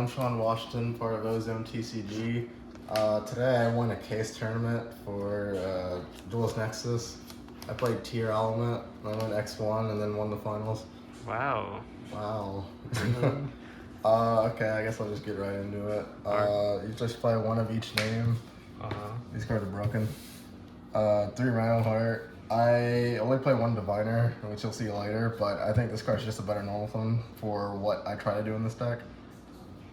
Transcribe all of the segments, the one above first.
I'm Sean Washington, part of OzoneTCG. Today I won a case tournament for Duelist Nexus. I played Tearlaments, I went X1 and then won the finals. Wow. Wow. Okay, I guess I'll just get right into it. You just play one of each name. These cards are broken. 3 Rhino Heart. I only play 1 Diviner, which you'll see later, but I think this card's just a better normal thumb for what I try to do in this deck.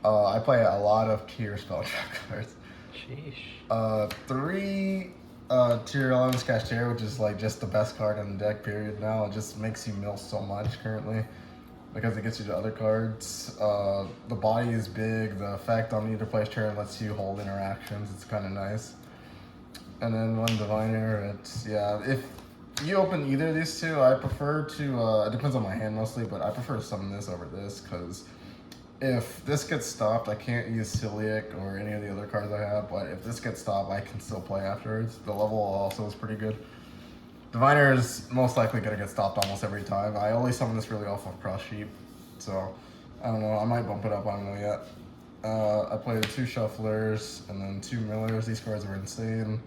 I play a lot of tier spell trap cards. Sheesh. 3 Tearlaments Cashier, which is like just the best card in the deck, period now. It just makes you mill so much currently because it gets you to other cards. The body is big, the effect on either player's turn lets you hold interactions, it's kind of nice. And then 1 Diviner, if you open either of these two, I prefer to, it depends on my hand mostly, but I prefer to summon this over this because if this gets stopped, I can't use Celiac or any of the other cards I have, but if this gets stopped, I can still play afterwards. The level also is pretty good. Diviner is most likely going to get stopped almost every time. I only summon this really off of Cross Sheep, so I don't know, I might bump it up, I don't know yet. I played 2 Shufflers and then 2 Millers. These cards are insane.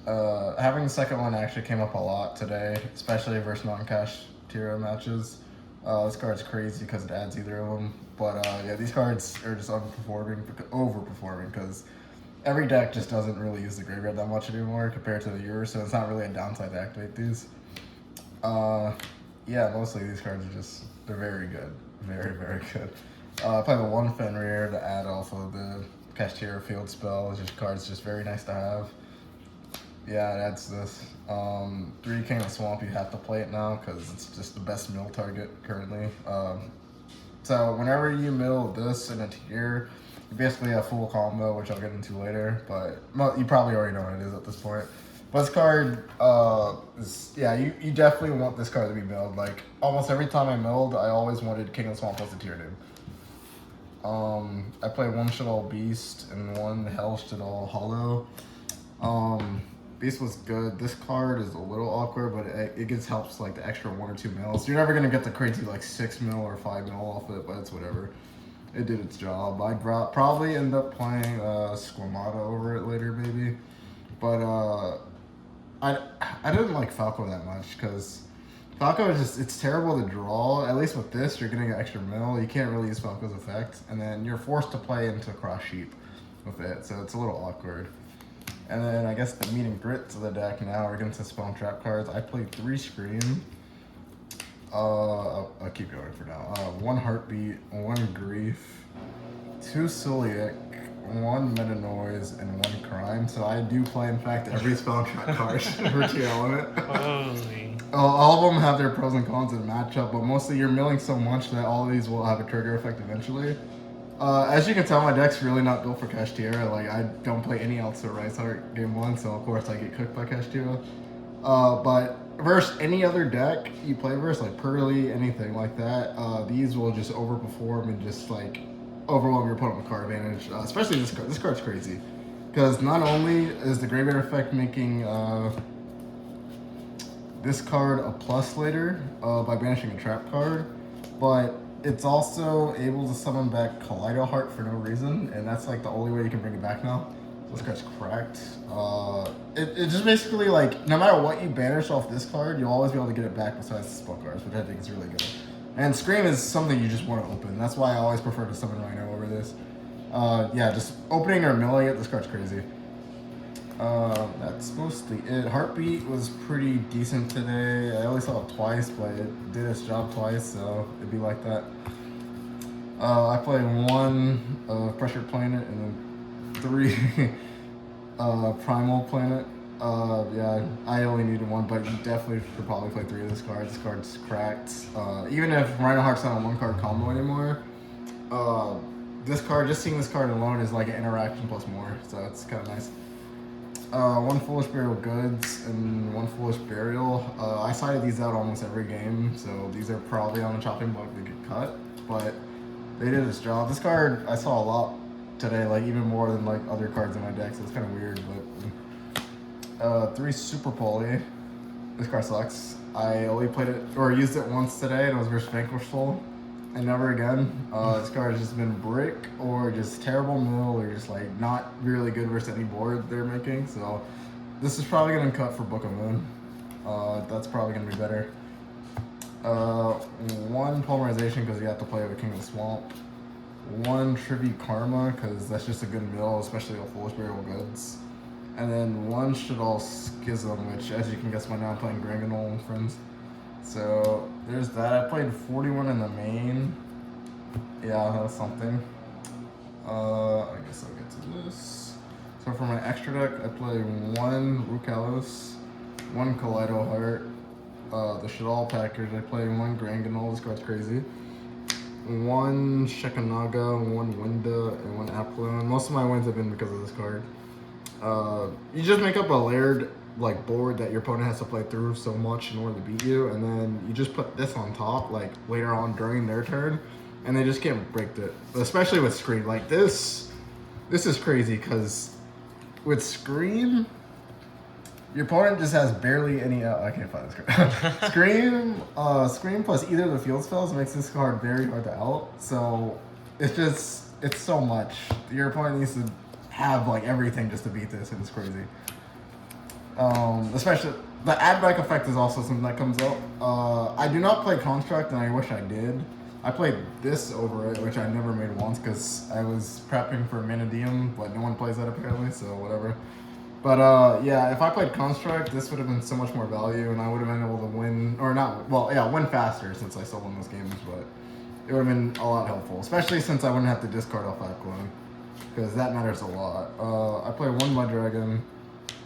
Having the second one actually came up a lot today, especially versus non-cash tier matches. This card's crazy because it adds either of them. But yeah, these cards are just overperforming because every deck just doesn't really use the graveyard that much anymore compared to the year, so it's not really a downside to activate these. Yeah, mostly these cards are just, they're very good. Very, very good. I play the 1 Fenrir to add off of the Cashier field spell. It's just cards just very nice to have. Yeah, it adds this. 3 King of Swamp, you have to play it now because it's just the best mill target currently. So whenever you mill this in a tier, you basically have full combo, which I'll get into later, but you probably already know what it is at this point. But this card, you definitely want this card to be milled. Like, almost every time I milled, I always wanted King of Swamp plus a tier name. I play 1 Shaddoll Beast and 1 Hell Shaddoll Hollow. Beast was good. This card is a little awkward, but it gets helps like the extra 1 or 2 mils. You're never gonna get the crazy like 6 mil or 5 mil off it, but it's whatever. It did its job. I'd probably end up playing Squamata over it later, maybe. But I didn't like Falco that much because Falco is just, it's terrible to draw. At least with this, you're getting an extra mil. You can't really use Falco's effect, and then you're forced to play into Cross Sheep with it, so it's a little awkward. And then I guess the meat and grits of the deck now are against the spell and trap cards. I played 3 Scream. I'll keep going for now. 1 Heartbeat, 1 Grief, 2 Celiac, 1 Meta Noise, and 1 Crime. So I do play, in fact, every spell and trap card for tier element. Holy. All of them have their pros and cons in matchup, but mostly you're milling so much that all of these will have a trigger effect eventually. As you can tell, my deck's really not built for Kashtira. Like, I don't play any else for Rice Heart game 1, so of course I get cooked by Kashtira. But versus any other deck you play versus, like Pearly, anything like that, these will just overperform and just like overwhelm your opponent with card advantage. Especially this card. This card's crazy. Because not only is the graveyard effect making this card a plus later by banishing a trap card, but it's also able to summon back Kaleido Heart for no reason, and that's like the only way you can bring it back now. So this card's cracked. It just basically, like, no matter what you banish off this card, you'll always be able to get it back besides the spell cards, which I think is really good. And Scream is something you just want to open. That's why I always prefer to summon Rhino over this. Yeah, just opening or milling it, this card's crazy. That's mostly it. Heartbeat was pretty decent today. I only saw it twice, but it did its job twice, so it'd be like that. I played 1 Pressure Planet and then 3 Primal Planet. Yeah, I only needed 1, but you definitely should probably play 3 of this card. This card's cracked. Even if Rhino Heart's not a 1-card combo anymore, this card, just seeing this card alone is like an interaction plus more, so it's kind of nice. 1 Foolish Burial Goods and 1 Foolish Burial. I sided these out almost every game, so these are probably on the chopping block to get cut, but they did its job. This card I saw a lot today, like even more than like other cards in my deck, so it's kind of weird, but 3 Super Poly. This card sucks. I only played it, or used it once today, and it was versus Vanquishful. and never again. This card has just been brick or just terrible mill or just like not really good versus any board they're making. So this is probably gonna cut for Book of Moon. That's probably gonna be better. One Polymerization because you have to play with King of the Swamp. One Tribute Karma because that's just a good mill, especially with Foolish Burial Goods. And then one Shaddoll Schism, which as you can guess by now I'm playing Granganol and friends. So there's that. I played 41 in the main. Yeah, that's something. I guess I'll get to this. So for my extra deck, I play one Rukalos, one Kaleido Heart, the Shaddoll Packers. I play one Granganol. This card's crazy. One Shekanaga, one Winda, and one Applin. Most of my wins have been because of this card. You just make up a layered like board that your opponent has to play through so much in order to beat you, and then you just put this on top like later on during their turn, and they just can't break it. Especially with Scream, like this is crazy because with Scream, your opponent just has barely any. I can't find this card. Scream plus either of the field spells makes this card very hard to out. So it's so much. Your opponent needs to have like everything just to beat this, and it's crazy. Especially the add back effect is also something that comes up. I do not play Construct, and I wish I did. I played this over it, which I never made once because I was prepping for Manadium, but no one plays that apparently, so whatever. But yeah, if I played Construct, this would have been so much more value, and I would have been able to win, or not, well, yeah, win faster since I still won those games, but it would have been a lot helpful, especially since I wouldn't have to discard off that clone, because that matters a lot. I play one Mud Dragon,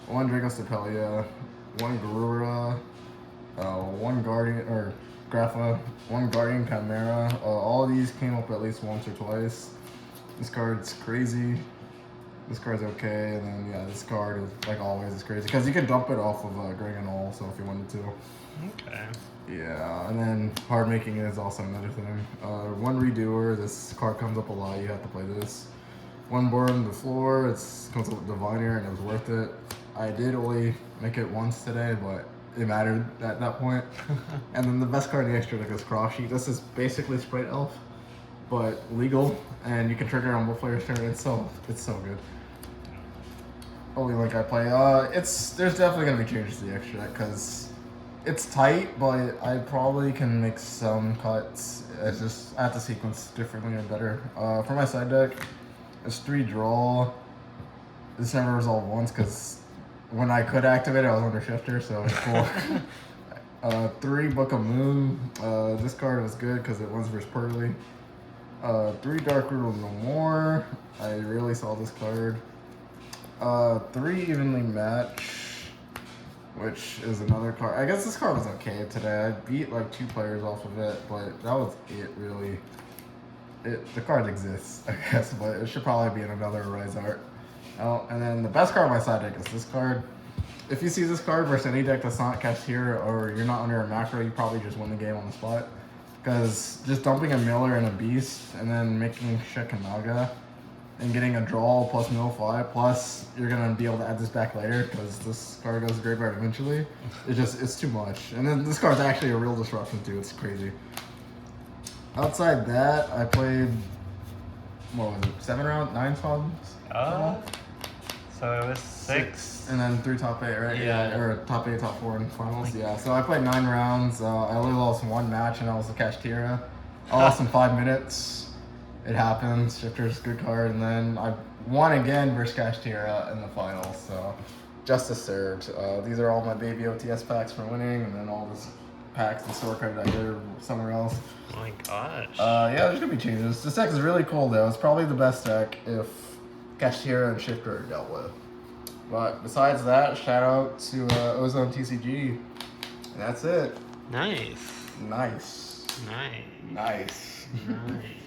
one Dragostapelia, one Garura, one Guardian, or Grapha, one Guardian Chimera. All of these came up at least once or twice. This card's crazy. This card's okay, and then yeah, this card is like always is crazy because you can dump it off of Granganol, so if you wanted to. Okay. Yeah, and then hard making is also another thing. One Redoer. This card comes up a lot. You have to play this. One Burn the Floor. It comes up with Diviner, and it was worth it. I did only make it once today, but it mattered at that point. And then the best card in the extra deck is Cross Sheet. This is basically Sprite Elf, but legal, and you can trigger on both players' turn. It's so good. Only link I play. There's definitely gonna be changes to the extra deck because it's tight, but I probably can make some cuts. It's just I have to sequence differently or better. For my side deck, it's 3 draw. This never resolved once because when I could activate it, I was under shifter, so it's cool. 3 Book of Moon. This card was good because it wins versus Pearly. 3 Dark Root No More. I really saw this card. 3 Evenly Match, which is another card. I guess this card was okay today. I beat like 2 players off of it, but that was it really. The card exists, I guess, but it should probably be in another Rise Art. Oh, and then the best card on my side deck is this card. If you see this card versus any deck that's not Cashier or you're not under a macro, you probably just win the game on the spot. Because just dumping a Miller and a Beast and then making Shekanaga and getting a draw plus mill 5, plus you're going to be able to add this back later because this card goes to graveyard eventually. It's too much. And then this card's actually a real disruption too. It's crazy. Outside that, I played, what was it, 9 spots? So it was 6. And then 3 top 8, right? Yeah. Or top 8, top 4 in finals. Yeah. So I played 9 rounds. I only lost 1 match, and that was the Kashtira. I lost in 5 minutes. It happens. Shifter's a good card, and then I won again versus Kashtira in the finals. So justice served. These are all my baby OTS packs for winning, and then all this packs and store credit I did somewhere else. Oh my gosh. Yeah, there's gonna be changes. This deck is really cool though. It's probably the best deck if Cashier and Shifter are dealt with. But besides that, shout out to OzoneTCG. And that's it. Nice. Nice. Nice. Nice. Nice.